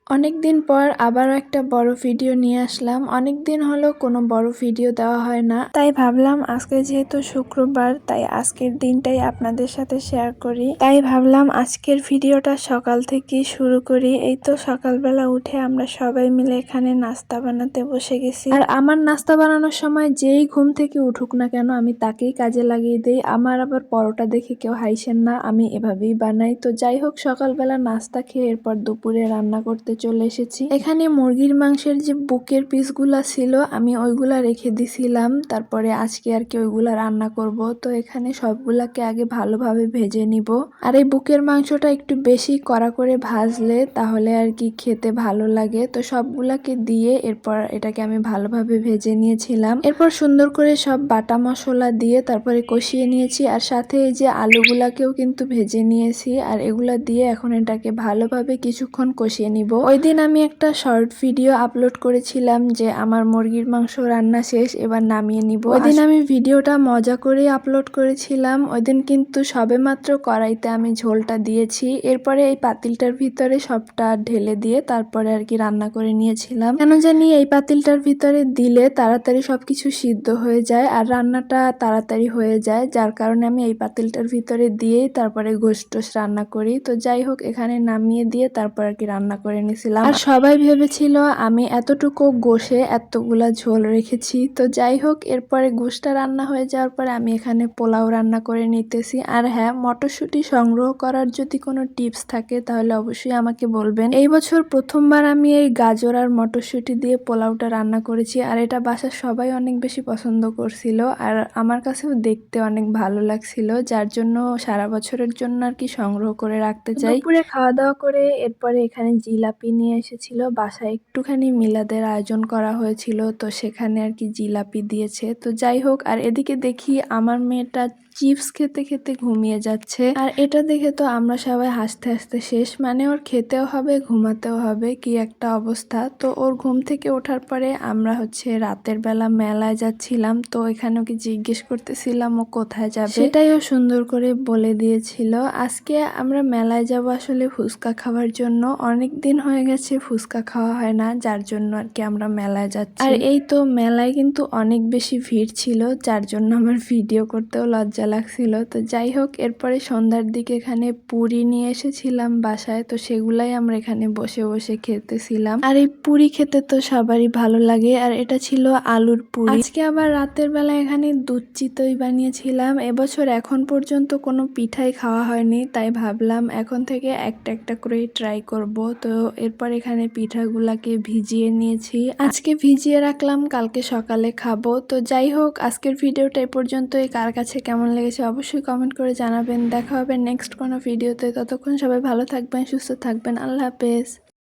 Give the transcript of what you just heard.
অনেকদিন পর আবারও একটা বড় ভিডিও নিয়ে আসলাম। অনেকদিন হলো কোনো বড় ভিডিও দেওয়া হয় না, তাই ভাবলাম আজকে যেহেতু শুক্রবার তাই আজকের দিনটাই আপনাদের সাথে শেয়ার করি। তাই ভাবলাম আজকের ভিডিওটা সকাল থেকে শুরু করি। এই তো সকালবেলা উঠে আমরা সবাই মিলে এখানে নাস্তা বানাতে বসে গেছি। আর আমার নাস্তা বানানোর সময় যেই ঘুম থেকে উঠুক না কেন আমি তাকেই কাজে লাগিয়ে দিই। আমার আবার পরোটা দেখে কেউ হাইসেন না, আমি এভাবেই বানাই। তো যাই হোক, সকালবেলা নাস্তা খেয়ে এরপর দুপুরে রান্না করতে চলে এসেছি। এখানে মুরগির মাংসের যে বুকের পিসগুলা ছিল আমি ওইগুলা রেখে দিছিলাম, তারপরে আজকে আর কি ওইগুলা রান্না করব। তো এখানে সবগুলাকে আগে ভালোভাবে ভেজে নিব। আর এই বুকের মাংসটা একটু বেশি কড়া করে ভাজলে তাহলে আর কি খেতে ভালো লাগে। তো সবগুলাকে দিয়ে এরপর এটাকে আমি ভালোভাবে ভেজে নিয়েছিলাম। এরপর সুন্দর করে সব বাটা মশলা দিয়ে তারপরে কষিয়ে নিয়েছি, আর সাথে এই যে আলুগুলাকেও কিন্তু ভেজে নিয়েছি। আর এগুলা দিয়ে এখন এটাকে ভালোভাবে কিছুক্ষণ কষিয়ে নিব। ওই দিন আমি একটা শর্ট ভিডিও আপলোড করেছিলাম যে আমার মুরগির মাংস রান্না শেষ, এবার নামিয়ে নিব। ওই দিন আমি ভিডিওটা মজা করে আপলোড করেছিলাম। ওই দিন কিন্তু সবেমাত্র কড়াইতে আমি ঝোলটা দিয়েছি, এরপরে এই পাতিলটার ভিতরে সবটা ঢেলে দিয়ে তারপরে আর কি রান্না করে নিয়েছিলাম। কেন জানি এই পাতিলটার ভিতরে দিলে তাড়াতাড়ি সবকিছু সিদ্ধ হয়ে যায় আর রান্নাটা তাড়াতাড়ি হয়ে যায়, যার কারণে আমি এই পাতিলটার ভিতরে দিয়েই তারপরে গোশত রান্না করি। তো যাই হোক, এখানে নামিয়ে দিয়ে তারপর আর কি রান্না করে নিয়েছিলাম। আর সবাই ভেবেছিল আমি এতটুকু গোশে এতগুলা ঝোল রেখেছি। তো যাই হোক, এরপরে গোশটা রান্না হয়ে যাওয়ার পরে আমি এখানে পোলাও রান্না করে নিতেছি। আর হ্যাঁ, মটরশুঁটি সংগ্রহ করার যদি কোনো টিপস থাকে তাহলে অবশ্যই আমাকে বলবেন। এই বছর প্রথমবার আমি এই গাজর আর মটরশুঁটি দিয়ে পোলাওটা রান্না করেছি, আর এটা বাসার সবাই অনেক বেশি পছন্দ করছিল আর আমার কাছেও দেখতে অনেক ভালো লাগছিল, যার জন্য সারা বছরের জন্য আর কি সংগ্রহ করে রাখতে চাই। দুপুরে খাওয়া দাওয়া করে এরপরে এখানে জিলাপি নিয়ে এসেছিল। বাসায় একটুখানি মিলাদের আয়োজন করা হয়েছিল, তো সেখানে আর কি জিলাপি দিয়েছে। তো যাই হোক, আর এদিকে দেখি আমার মেয়েটা চিপস খেতে খেতে ঘুমিয়ে যাচ্ছে, আর এটা দেখে তো আমরা সবাই হাসতে হাসতে শেষ। মানে ওর খেতেও হবে ঘুমাতেও হবে, কি একটা অবস্থা। তো ওর ঘুম থেকে ওঠার পরে আমরা হচ্ছে রাতের বেলা মেলায় যাচ্ছিলাম, তো এখানে ওকে জিজ্ঞেস করতেছিলাম ও কোথায় যাবে, সেটাই ও সুন্দর করে বলে দিয়েছিল। আজকে আমরা মেলায় যাব আসলে ফুচকা খাওয়ার জন্য। অনেক দিন হয়ে গেছে ফুচকা খাওয়া হয় না, যার জন্য আর কি আমরা মেলায় যাচ্ছি। আর এই তো মেলায় কিন্তু অনেক বেশি ভিড় ছিল, যার জন্য আমার ভিডিও করতেও লজ্জা লাগছিল। তো যাই হোক, এরপরে সন্ধ্যার দিকে এখানে পুরি নিয়ে এসেছিলাম বাসায়, তো সেগুলাই আমরা এখানে বসে বসে খেতেছিলাম। আর এই পুরি খেতে তো সবারই ভালো লাগে, আর এটা ছিল আলুর পুরি। আজকে আবার রাতের বেলা এখানে দুধ চিতই বানিয়েছিলাম। এবছর এখন পর্যন্ত কোনো পিঠাই খাওয়া হয়নি, তাই ভাবলাম এখন থেকে একটা একটা করে ট্রাই করব। তো এরপর এখানে পিঠাগুলাকে ভিজিয়ে নিয়েছি, আজকে ভিজিয়ে রাখলাম কালকে সকালে খাবো। তো যাই হোক, আজকের ভিডিওটা এ পর্যন্তই। কার কাছে কেমন লেগেছে অবশ্যই কমেন্ট করে জানাবেন। দেখা হবে নেক্সট কোনো ভিডিওতে। ততক্ষণ সবাই ভালো থাকবেন, সুস্থ থাকবেন। আল্লাহ হাফেজ।